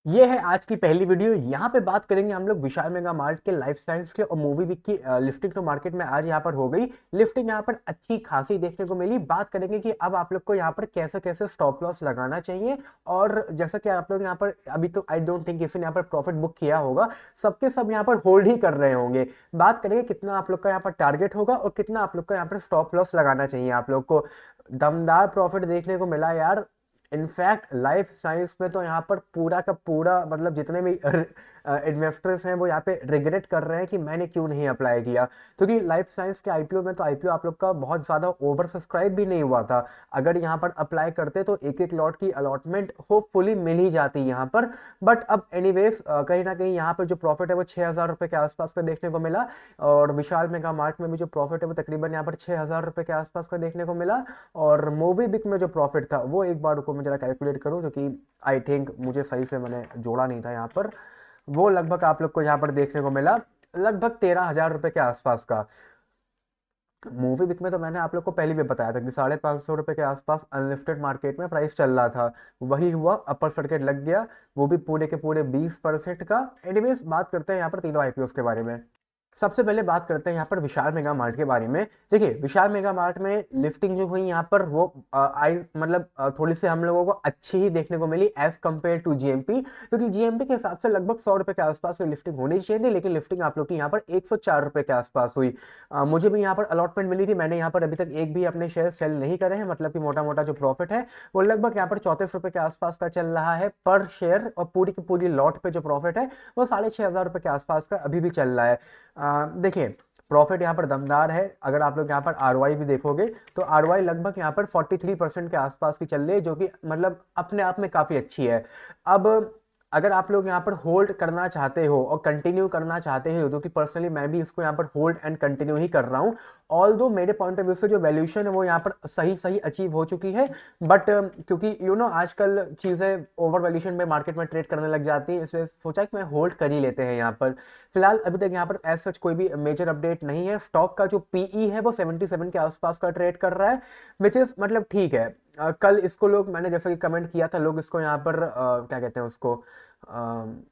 ये है आज की पहली वीडियो। यहाँ पे बात करेंगे हम लोग विशाल मेगा मार्ट के लाइफ साइंस के और मूवी वीक की लिफ्टिंग तो मार्केट में आज यहाँ पर हो गई। लिफ्टिंग यहाँ पर अच्छी खासी देखने को मिली। बात करेंगे कि अब आप लोग को यहाँ पर कैसे कैसे स्टॉप लॉस लगाना चाहिए। और जैसा कि आप लोग यहाँ पर अभी तो आई डोंट थिंक किसी ने यहाँ पर प्रॉफिट बुक किया होगा, सबके सब यहाँ पर होल्ड ही कर रहे होंगे। बात करेंगे कितना आप लोग का यहाँ पर टारगेट होगा और कितना आप लोग का यहाँ पर स्टॉप लॉस लगाना चाहिए। आप लोग को दमदार प्रॉफिट देखने को मिला यार। इनफैक्ट लाइफ साइंस में तो यहाँ पर पूरा का पूरा मतलब जितने भी इन्वेस्टर्स हैं वो यहाँ पे रिग्रेट कर रहे हैं कि मैंने क्यों नहीं अप्लाई किया। क्योंकि लाइफ साइंस के आईपीओ में तो आईपीओ आप लोग का बहुत ज़्यादा ओवर सब्सक्राइब भी नहीं हुआ था। अगर यहाँ पर अप्लाई करते तो एक एक लॉट की अलॉटमेंट होपफुली मिल ही जाती यहाँ पर। बट अब एनीवेज कहीं ना कहीं यहाँ पर जो प्रॉफिट है वो 6,000 रुपये के आसपास का देखने को मिला। और विशाल मेगा मार्ट में भी जो प्रॉफिट है वो तकरीबन यहाँ पर 6,000 रुपये के आसपास का देखने को मिला। और मूवी बिक में जो प्रॉफिट था वो एक बार को मैं जरा कैलकुलेट करूं, क्योंकि आई थिंक मुझे सही से मैंने जोड़ा नहीं था यहाँ पर। वो लगभग आप लोग को यहाँ पर देखने को मिला लगभग 13,000 रुपये के आसपास का। मूवी बिक में तो मैंने आप लोग को पहले भी बताया था कि 550 रुपये के आसपास अनलिफ्टेड मार्केट में प्राइस चल रहा था। वही हुआ, अपर सर्किट लग गया, वो भी पूरे के पूरे 20% का। एनीवेज बात करते हैं यहाँ पर तीनों आईपीओ के बारे में। सबसे पहले बात करते हैं यहाँ पर विशाल मेगा मार्ट के बारे में। देखिए विशाल मेगा मार्ट में लिफ्टिंग जो हुई यहाँ पर वो आई मतलब थोड़ी सी हम लोगों को अच्छी ही देखने को मिली एज कम्पेयर टू जीएमपी। क्योंकि जीएमपी के हिसाब से लगभग 100 रुपये के आसपास में लिफ्टिंग होनी चाहिए थी, लेकिन लिफ्टिंग आप लोग की यहाँ पर 104 रुपये के आसपास हुई। मुझे भी यहाँ पर अलॉटमेंट मिली थी। मैंने यहाँ पर अभी तक एक भी अपने शेयर सेल नहीं करे हैं, मतलब कि मोटा मोटा जो प्रॉफिट है वो लगभग यहाँ पर 34 रुपये के आसपास का चल रहा है पर शेयर। और पूरी की पूरी लॉट पे जो प्रॉफिट है वो 6,500 रुपये के आसपास का अभी भी चल रहा है। देखिए प्रॉफिट यहाँ पर दमदार है। अगर आप लोग यहाँ पर आरओआई भी देखोगे तो आरओआई लगभग यहाँ पर 43% के आसपास की चल रही है, जो कि मतलब अपने आप में काफ़ी अच्छी है। अब अगर आप लोग यहाँ पर होल्ड करना चाहते हो और कंटिन्यू करना चाहते हो, क्योंकि पर्सनली मैं भी इसको यहाँ पर होल्ड एंड कंटिन्यू ही कर रहा हूँ। ऑल दो मेरे पॉइंट ऑफ व्यू से जो वैल्यूएशन है वो यहाँ पर सही सही अचीव हो चुकी है। बट क्योंकि आजकल चीज़ें ओवर वैल्यूएशन में मार्केट में ट्रेड करने लग जाती है, इसलिए सोचा कि मैं होल्ड कर ही लेते हैं यहाँ पर। फिलहाल अभी तक यहाँ पर एज सच कोई भी मेजर अपडेट नहीं है। स्टॉक का जो पीई है वो 77 के आसपास का ट्रेड कर रहा है, विच इज मतलब ठीक है। कल इसको लोग, मैंने जैसा कि कमेंट किया था, लोग इसको यहाँ पर क्या कहते हैं उसको,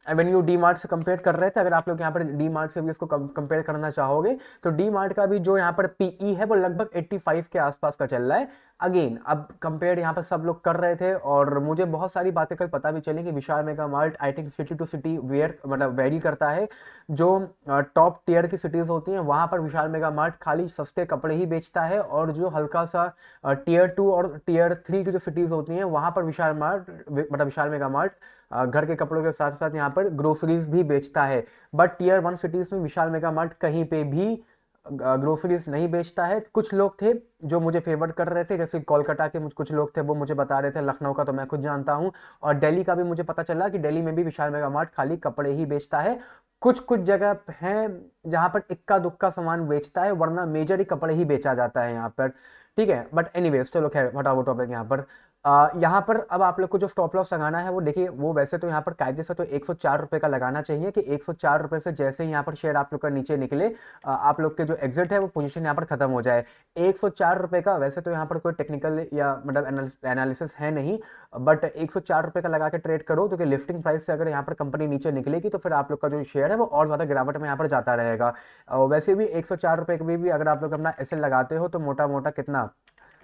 एवेन्यू डी मार्ट से कंपेयर कर रहे थे। अगर आप लोग यहाँ पर डी मार्ट से भी इसको कंपेयर करना चाहोगे तो डी मार्ट का भी जो यहाँ पर पीई है वो लगभग 85 के आसपास का चल रहा है। अगेन अब कंपेयर यहाँ पर सब लोग कर रहे थे और मुझे बहुत सारी बातें कल पता भी चली कि Vishal mega mart I think city to city where मतलब वेरी करता है। जो टॉप टियर की सिटीज होती हैं वहां पर विशाल मेगा मार्ट खाली सस्ते कपड़े ही बेचता है, और जो हल्का सा टियर 2 और टियर 3 की जो सिटीज होती हैं वहां पर विशाल मार्ट मतलब विशाल मेगा मार्ट घर के कपड़ों के साथ साथ यहाँ पर ग्रोसरीज भी बेचता है। बट टियर 1 सिटीज में विशाल मेगा मार्ट कहीं पे भी ग्रोसरीज नहीं बेचता है। कुछ लोग थे जो मुझे फेवर कर रहे थे, जैसे कोलकाता के कुछ लोग थे वो मुझे बता रहे थे, लखनऊ का तो मैं खुद जानता हूँ, और दिल्ली का भी मुझे पता चला कि दिल्ली में भी विशाल मेगा मार्ट खाली कपड़े ही बेचता है। कुछ कुछ जगह हैं जहां पर इक्का दुक्का सामान बेचता है, वरना मेजर ही कपड़े ही बेचा जाता है यहाँ पर। ठीक है, बट एनीवेज चलो खैर हटाओ टॉपिक यहाँ पर। यहाँ पर अब आप लोग को जो स्टॉप लॉस लगाना है वो देखिए, वो वैसे तो यहाँ पर कायदे से तो 104 रुपये का लगाना चाहिए कि 104 रुपये से जैसे ही यहाँ पर शेयर आप लोग का नीचे निकले, आप लोग के जो एग्जिट है वो पोजीशन यहाँ पर खत्म हो जाए। 104 रुपये का वैसे तो यहाँ पर कोई टेक्निकल या मतलब एनालिसिस है नहीं, बट 104 रुपये का लगा के ट्रेड करो, क्योंकि लिफ्टिंग प्राइस से अगर यहाँ पर कंपनी नीचे निकलेगी तो फिर आप लोग का जो शेयर है वो और ज़्यादा गिरावट में यहाँ पर जाता रहेगा। वैसे भी 104 रुपये के भी अगर आप लोग अपना एसएल लगाते हो तो मोटा मोटा कितना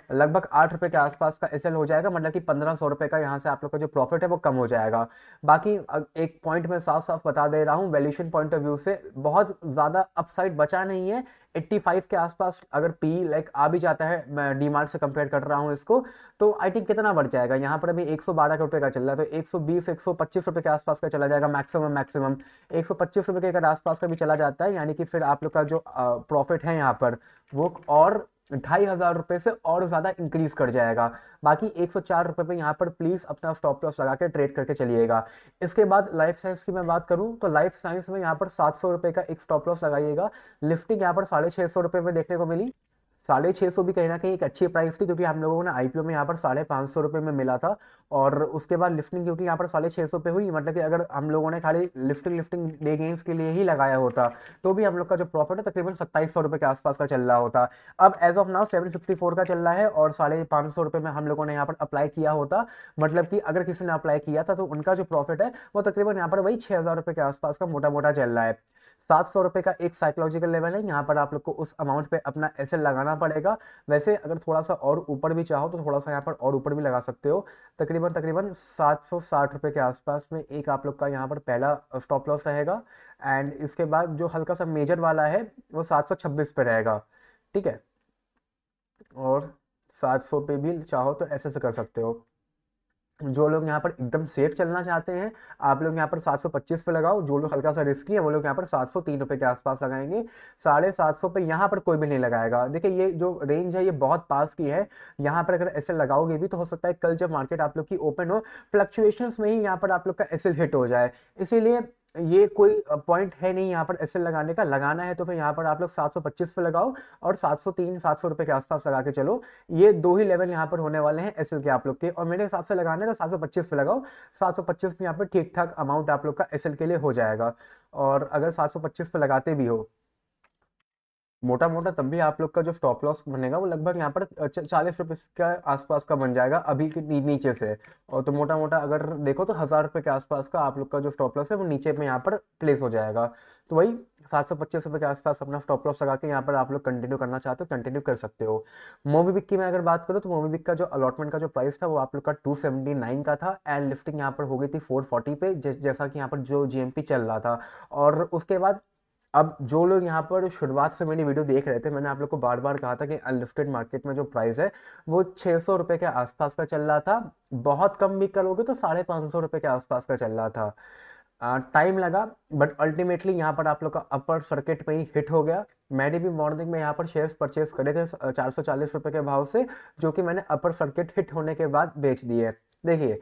लगभग 8 रुपये के आसपास का एसएल हो जाएगा, मतलब कि 1,500 रुपये का यहाँ से आप लोग का जो प्रॉफिट है वो कम हो जाएगा। बाकी एक पॉइंट में साफ साफ बता दे रहा हूँ, वैल्यूएशन पॉइंट ऑफ व्यू से बहुत ज़्यादा अपसाइड बचा नहीं है। 85 के आसपास अगर पी लाइक आ भी जाता है, मैं डी मार्ट से कंपेयर कर रहा हूँ इसको, तो आई थिंक कितना बढ़ जाएगा। यहाँ पर अभी 112 रुपये का चल रहा है, तो 120 125 रुपये के आसपास का चला जाएगा मैक्सिमम। 125 रुपये के अगर आसपास का भी चला जाता है, यानी कि फिर आप लोग का जो प्रॉफिट है यहाँ पर वो और 2,500 रुपये से और ज्यादा इंक्रीज कर जाएगा। बाकी 104 रुपये पे यहाँ पर प्लीज अपना स्टॉप लॉस लगा के ट्रेड करके चलिएगा। इसके बाद लाइफ साइंस की मैं बात करूँ तो लाइफ साइंस में यहाँ पर 700 रुपये का एक स्टॉप लॉस लगाइएगा। लिफ्टिंग यहाँ पर 650 रुपये में देखने को मिली। 650 भी कहीं ना कहीं एक अच्छी प्राइस थी, क्योंकि हम लोगों ने आईपीओ में यहाँ पर 550 में मिला था, और उसके बाद लिफ्टिंग क्योंकि यहाँ पर 650 पे हुई, मतलब कि अगर हम लोगों ने खाली लिफ्टिंग लिफ्टिंग डे गेंस के लिए ही लगाया होता तो भी हम लोग का जो प्रॉफिट है तकरीबन 2700 के आसपास का चल रहा होता। अब एज ऑफ नाउ 764 का चल रहा है, और 550 में हम लोगों ने यहाँ पर अप्लाई किया होता, मतलब कि अगर किसी ने अप्लाई किया था तो उनका जो प्रॉफिट है वो तकरीबन यहाँ पर वही 6000 के आसपास का मोटा मोटा चल रहा है। 700 का एक साइकोलॉजिकल लेवल है, यहाँ पर आप लोग को उस अमाउंट पे अपना एसएल लगाना पड़ेगा। वैसे अगर थोड़ा सा और ऊपर भी चाहो तो थोड़ा सा यहाँ पर और ऊपर भी लगा सकते हो। तकरीबन तकरीबन 760 के आसपास में एक आप लोग का यहाँ पर पहला स्टॉप लॉस रहेगा, एंड इसके बाद जो हल्का सा मेजर वाला है वो 726 पे रहेगा। ठीक है, और 700 पे भी चाहो तो ऐसे से कर सकते हो। जो लोग यहाँ पर एकदम सेफ चलना चाहते हैं, आप लोग यहाँ पर 725 पे लगाओ। जो लोग हल्का सा रिस्की है वो लोग यहाँ पर 703 के आसपास लगाएंगे। 750 पे यहाँ पर कोई भी नहीं लगाएगा। देखिए ये जो रेंज है ये बहुत पास की है, यहाँ पर अगर एसएल लगाओगे भी तो हो सकता है कल जब मार्केट आप लोग की ओपन हो, फ्लक्चुएशंस में ही यहाँ पर आप लोग का एसएल हिट हो जाए। इसीलिए ये कोई पॉइंट है नहीं यहाँ पर एसएल लगाने का। लगाना है तो फिर यहाँ पर आप लोग 725 पे लगाओ, और 703-700 के आसपास लगा के चलो। ये दो ही लेवल यहाँ पर होने वाले हैं एसएल के आप लोग के, और मेरे हिसाब से लगाना है तो 725 पे लगाओ। 725 में यहाँ पर ठीक ठाक अमाउंट आप लोग का एसएल के लिए हो जाएगा। और अगर 725 पे लगाते भी हो मोटा मोटा, तब भी आप लोग का जो स्टॉप लॉस बनेगा वो लगभग यहाँ पर 40 रुपये के आसपास का बन जाएगा अभी के नीचे से। और तो मोटा मोटा अगर देखो तो 1000 रुपये के आसपास का आप लोग का जो स्टॉप लॉस है वो नीचे में यहाँ पर प्लेस हो जाएगा। तो वही 725 रुपये के आसपास अपना स्टॉप लॉस लगा के यहाँ पर आप लोग कंटिन्यू करना चाहते हो कंटिन्यू कर सकते हो। मोबीबिक की मैं अगर बात करूँ तो मोबीबिक का जो अलॉटमेंट का जो प्राइस था वो आप लोग का 279 का था, एंड लिफ्टिंग यहाँ पर हो गई थी 440 पे, जैसा कि यहाँ पर जो जीएमपी चल रहा था। और उसके बाद अब जो लोग यहाँ पर शुरुआत से मेरी वीडियो देख रहे थे, मैंने आप लोग को बार बार कहा था कि अनलिफ्टेड मार्केट में जो प्राइस है वो 600 रुपये के आसपास का चल रहा था। बहुत कम भी करोगे तो 550 रुपये के आसपास का चल रहा था। टाइम लगा, बट अल्टीमेटली यहाँ पर आप लोग का अपर सर्किट पे ही हिट हो गया। मैंने भी मॉर्निंग में यहाँ पर शेयर्स परचेस करे थे 440 रुपये के भाव से, जो कि मैंने अपर सर्किट हिट होने के बाद बेच दिए। देखिए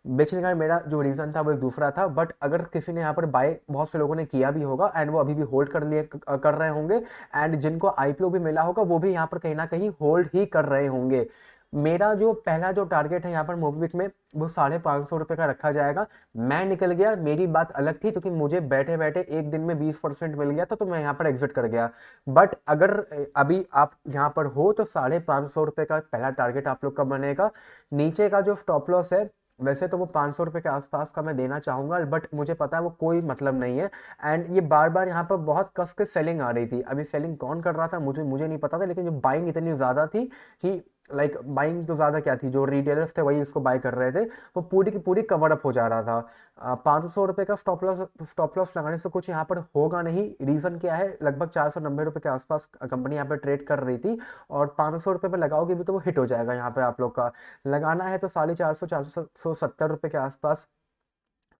बेचने का मेरा जो रीज़न था वो एक दूसरा था, बट अगर किसी ने यहाँ पर बाय बहुत से लोगों ने किया भी होगा एंड वो अभी भी होल्ड कर रहे होंगे, एंड जिनको आईपीओ भी मिला होगा वो भी यहाँ पर कहीं ना कहीं होल्ड ही कर रहे होंगे। मेरा जो पहला जो टारगेट है यहाँ पर मोबीबिक में वो 550 रुपये का रखा जाएगा। मैं निकल गया, मेरी बात अलग थी, क्योंकि मुझे बैठे बैठे एक दिन में 20% मिल गया था तो मैं यहाँ पर एग्जिट कर गया। बट अगर अभी आप यहाँ पर हो तो 550 रुपये का पहला टारगेट आप लोग का बनेगा। नीचे का जो स्टॉप लॉस है वैसे तो वो 500 रुपये के आसपास का मैं देना चाहूंगा, बट मुझे पता है वो कोई मतलब नहीं है। एंड ये बार बार यहाँ पर बहुत कस के सेलिंग आ रही थी। अभी सेलिंग कौन कर रहा था मुझे नहीं पता था, लेकिन जो बाइंग इतनी ज़्यादा थी कि लाइक बाइंग तो ज़्यादा क्या थी, जो रिटेलर्स थे वही इसको बाय कर रहे थे, वो पूरी की पूरी कवर अप हो जा रहा था। 500 रुपये का स्टॉप लॉस लगाने से कुछ यहाँ पर होगा नहीं। रीज़न क्या है, लगभग 490 रुपये के आसपास कंपनी यहाँ पर ट्रेड कर रही थी, और 500 रुपये पे लगाओगे भी तो वो हिट हो जाएगा। यहाँ पे आप लोग का लगाना है तो 450-470 रुपये के आसपास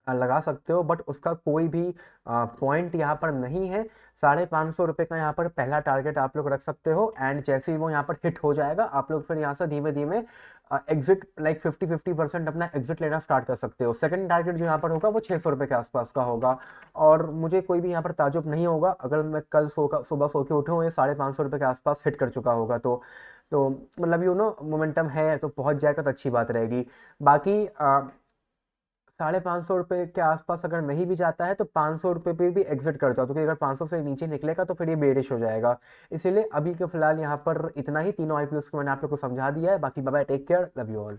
लगा सकते हो, बट उसका कोई भी पॉइंट यहाँ पर नहीं है। 550 रुपये का यहाँ पर पहला टारगेट आप लोग रख सकते हो, एंड जैसे ही वो यहाँ पर हिट हो जाएगा आप लोग फिर यहाँ से धीमे धीमे एग्जिट लाइक 50% अपना एग्जिट लेना स्टार्ट कर सकते हो। सेकंड टारगेट जो यहाँ पर होगा वो 600 रुपये के आसपास का होगा, और मुझे कोई भी यहाँ पर ताजुब नहीं होगा अगर मैं कल सुबह सो के उठूँ ये 550 रुपये के आसपास हिट कर चुका होगा। तो मतलब मोमेंटम है तो पहुँच जाएगा तो अच्छी बात रहेगी। बाकी 550 रुपये के आसपास अगर नहीं भी जाता है तो 500 रुपये पे भी एग्जिट कर जाओ, क्योंकि अगर 500 से नीचे निकलेगा तो फिर ये बेरिश हो जाएगा। इसीलिए अभी के फिलहाल यहाँ पर इतना ही, तीनों आईपीओ को मैंने आप लोग को समझा दिया है। बाकी bye bye, take care, love you all.